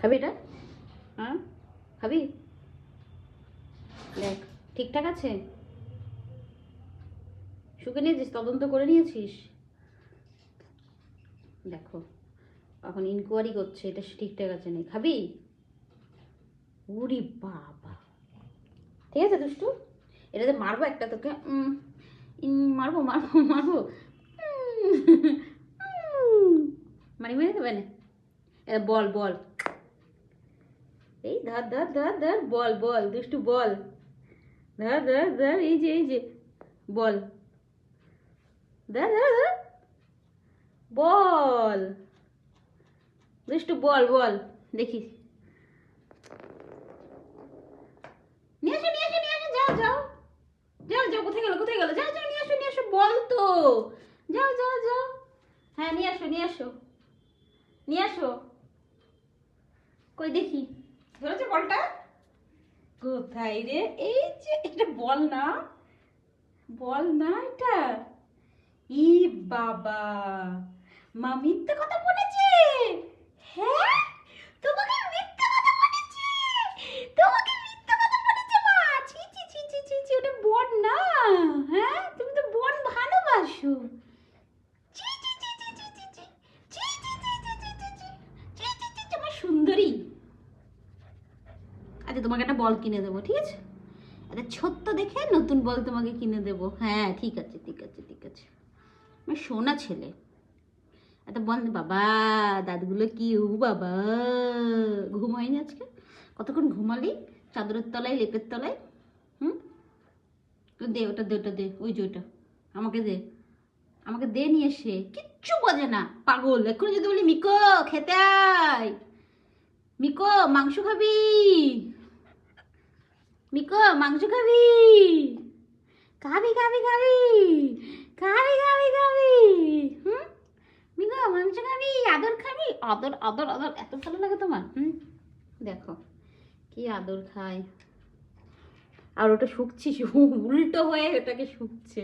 খাবি এটা? হ্যাঁ খাবি? দেখ ঠিকঠাক আছে, শুকে নিয়েছিস, তদন্ত করে নিয়েছিস? দেখো এখন ইনকোয়ারি করছে এটা ঠিকঠাক আছে নেই, খাবি? উরি বাবা, ঠিক আছে দুষ্টু, এটাতে মারবো একটা তোকে, মারবো মারবো মারবো, মারি মেরে দেবে না, এটা বল বল, এই ধর ধর ধর ধর, বল বল দুষ্টু বল, ধর ধর ধর, এই যে বল, ধর ধর ধর, বল দুষ্টু বল বল দেখি, নিয়ে আসো নিয়ে আসো নিয়ে আসো, যাও যাও যাও যাও, কোথায় গেলো কোথায় গেলো, যাও যাও নিয়ে আসো বল তো, যাও যাও যাও, হ্যাঁ নিয়ে আসো নিয়ে আসো নিয়ে আসো, কই দেখি, ধরেছে বলটা, কোথায় রে, এই যে এটা বল না, বল না এটা, ই বাবা, মা মিথ্যে কথা বলেছে, হ্যাঁ তোমাকে মিথ্যে কথা বলেছে, তোমাকে মিথ্যে কথা বলেছে মা, ছি ছি ছি ছি ছি ছি, ওটা বল না, হ্যাঁ তুমি তো বল ভালোবাসো, ছি ছি ছি ছি ছি ছি ছি, ছি ছি ছি ছি ছি ছি ছি, ছি ছি ছি ছি, আমার সুন্দরী, আচ্ছা তোমাকে একটা বল কিনে দেবো, ঠিক আছে, একটা ছোট্ট দেখে নতুন বল তোমাকে কিনে দেবো, হ্যাঁ ঠিক আছে ঠিক আছে ঠিক আছে, আমার সোনা ছেলে, এত বল বাবা, দাঁতগুলো কি, ও বাবা, ঘুম হয়নি আজকে, কতক্ষণ ঘুমালি চাদরের তলায় লেপের তলায়, হুম, তো দে ওটা দে ওটা দে, ওই যে ওটা আমাকে দে, আমাকে দে, নিয়ে এসে কিচ্ছু বোঝে না পাগল, এখন যদি বলি মিকো খেতে আয়, মিকো মাংস খাবি, মিকো মাংস খাবি, খাবি খাবি খাবি খাবি খাবি খাবি, হুম, মিগো মাংস খাবি, আদর খাবি, আদর আদর আদর, এত ভালো লাগে তোমার, দেখো কি আদর খায়, আর ওটা শুকছিস, উল্টো হয়ে ওটাকে শুকছে।